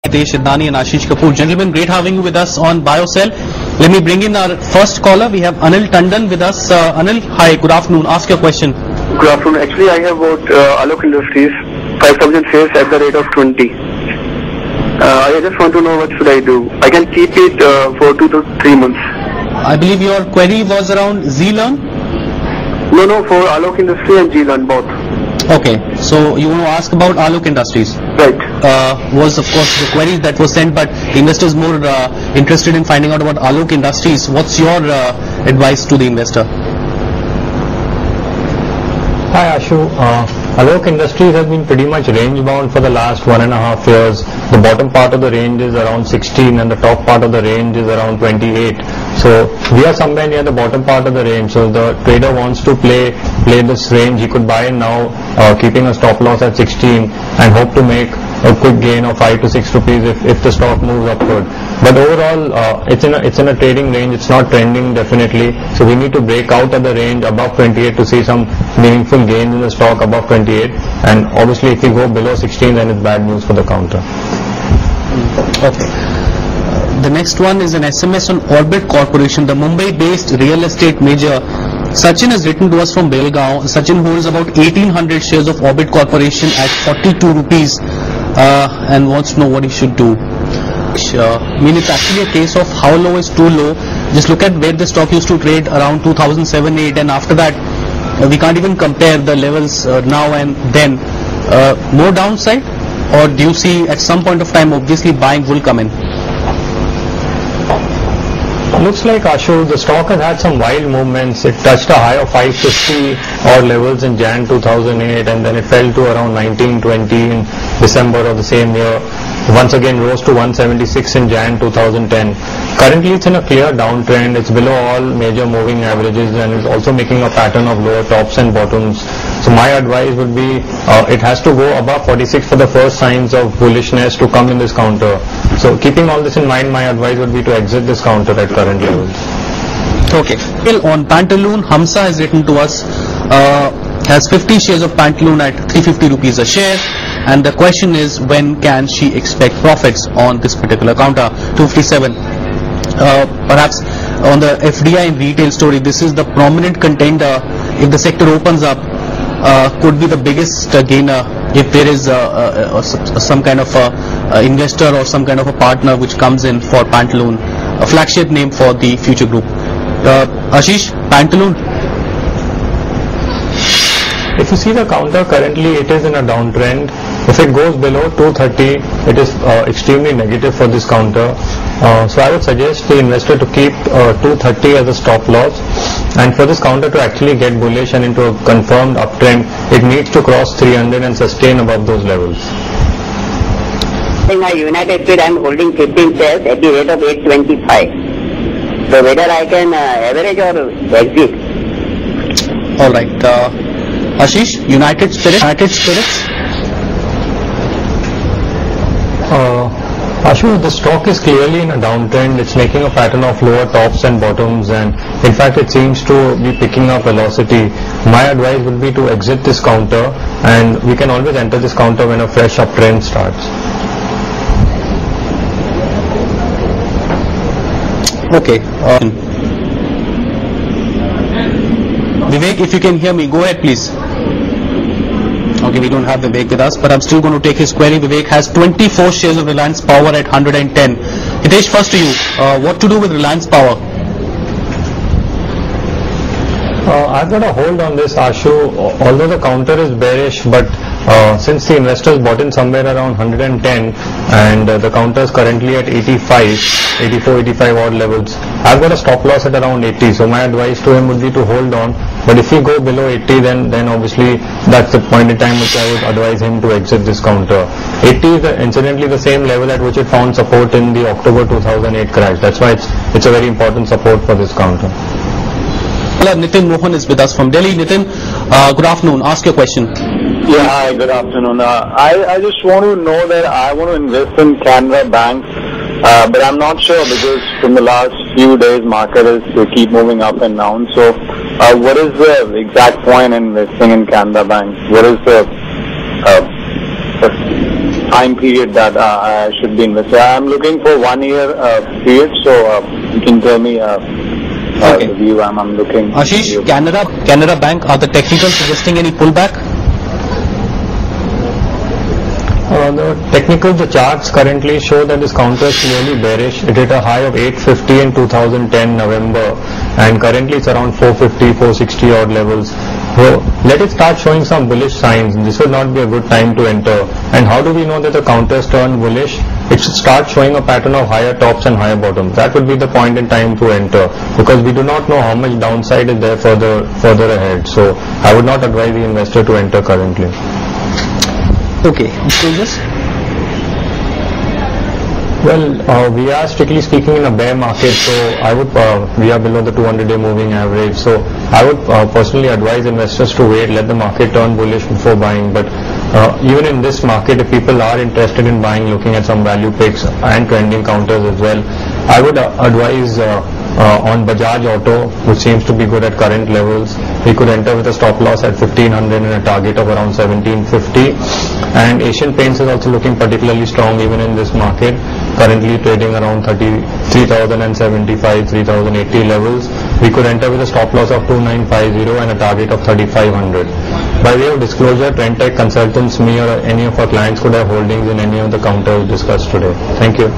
Hitesh Idnani and Ashish Kapoor. Gentlemen, great having you with us on BioCell. Let me bring in our first caller. We have Anil Tandon with us. Anil, hi, good afternoon. Ask your question. Good afternoon. Actually, I have bought Alok Industries, 5,000 shares at the rate of 20. I just want to know what should I do. I can keep it for 2 to 3 months. I believe your query was around Zlearn? No, for Alok Industries and Zlearn both. Okay, so you want to ask about Alok Industries? Right. Was of course the query that was sent, but the investor is more interested in finding out about Alok Industries. What's your advice to the investor? Hi Ashu, Alok Industries has been pretty much range bound for the last 1.5 years. The bottom part of the range is around 16 and the top part of the range is around 28. So we are somewhere near the bottom part of the range. So the trader wants to play this range. He could buy now, keeping a stop loss at 16 and hope to make a quick gain of 5 to 6 rupees if the stock moves upward. But overall, it's in a trading range. It's not trending definitely. So we need to break out of the range above 28 to see some meaningful gains in the stock above 28. And obviously, if we go below 16, then it's bad news for the counter. Okay. The next one is an SMS on Orbit Corporation, the Mumbai-based real estate major. Sachin has written to us from Belgaum. Sachin holds about 1800 shares of Orbit Corporation at 42 rupees and wants to know what he should do. I mean, it's actually a case of how low is too low. Just look at where the stock used to trade around 2007-8, and after that we can't even compare the levels now and then. More downside, or do you see at some point of time obviously buying will come in? Looks like Ashu, the stock has had some wild movements. It touched a high of 550 odd levels in Jan 2008 and then it fell to around 1920 in December of the same year. Once again rose to 176 in Jan 2010. Currently it's in a clear downtrend. It's below all major moving averages and is also making a pattern of lower tops and bottoms. So my advice would be it has to go above 46 for the first signs of bullishness to come in this counter. So keeping all this in mind, my advice would be to exit this counter at current levels. Okay. Still on Pantaloon, Hamza has written to us, has 50 shares of Pantaloon at 350 rupees a share, and the question is when can she expect profits on this particular counter, 257. Perhaps on the FDI and retail story, this is the prominent contender. If the sector opens up, could be the biggest gainer if there is some kind of investor or some kind of a partner which comes in for Pantaloon, a flagship name for the future group. Ashish, Pantaloon? If you see the counter currently, it is in a downtrend. If it goes below 230, it is extremely negative for this counter. So I would suggest the investor to keep 230 as a stop loss. And for this counter to actually get bullish and into a confirmed uptrend, it needs to cross 300 and sustain above those levels. In my United States, I am holding 15 shares at the rate of 825. So whether I can average or exit? All right. Ashish, United Spirits? Ashu, the stock is clearly in a downtrend. It's making a pattern of lower tops and bottoms, and in fact it seems to be picking up velocity. My advice would be to exit this counter, and we can always enter this counter when a fresh uptrend starts. Okay. Vivek, if you can hear me, go ahead please. Okay, we don't have Vivek with us, but I'm still going to take his query. Vivek has 24 shares of Reliance Power at 110. Hitesh, first to you. What to do with Reliance Power? I've got a hold on this, Ashu. Although the counter is bearish, but since the investors bought in somewhere around 110 and the counter is currently at 85, 84, 85 odd levels, I've got a stop loss at around 80. So my advice to him would be to hold on. But if we go below 80, then obviously that's the point in time which I would advise him to exit this counter. 80 is incidentally the same level at which it found support in the October 2008 crash. That's why it's a very important support for this counter. Nitin Mohan is with us from Delhi. Nitin, good afternoon. Ask your question. Yeah, hi, good afternoon. I just want to know that I want to invest in Canara Bank, but I'm not sure because from the last few days market is keep moving up and down. So what is the exact point in investing in Canara Bank? What is the time period that I should be invested. I'm looking for 1 year period, so you can tell me the view I'm looking. Ashish, Canara Bank, are the technicals suggesting any pullback? The technicals, the charts currently show that this counter is clearly bearish. It hit a high of 850 in 2010 November, and currently it's around 450, 460 odd levels. So let it start showing some bullish signs. This would not be a good time to enter. And how do we know that the counters turn bullish? It should start showing a pattern of higher tops and higher bottoms. That would be the point in time to enter, because we do not know how much downside is there further ahead. So I would not advise the investor to enter currently. Okay, Tejas? Well, we are strictly speaking in a bear market, so I would we are below the 200-day moving average. So I would personally advise investors to wait, let the market turn bullish before buying. But even in this market, if people are interested in buying, looking at some value picks and trending counters as well, I would advise on Bajaj Auto, which seems to be good at current levels. We could enter with a stop loss at 1500 and a target of around 1750. And Asian Paints is also looking particularly strong even in this market, currently trading around 33,075, 3,080 levels. We could enter with a stop loss of 2950 and a target of 3500. By way of disclosure, Trendtech Consultants, me or any of our clients could have holdings in any of the counters discussed today. Thank you.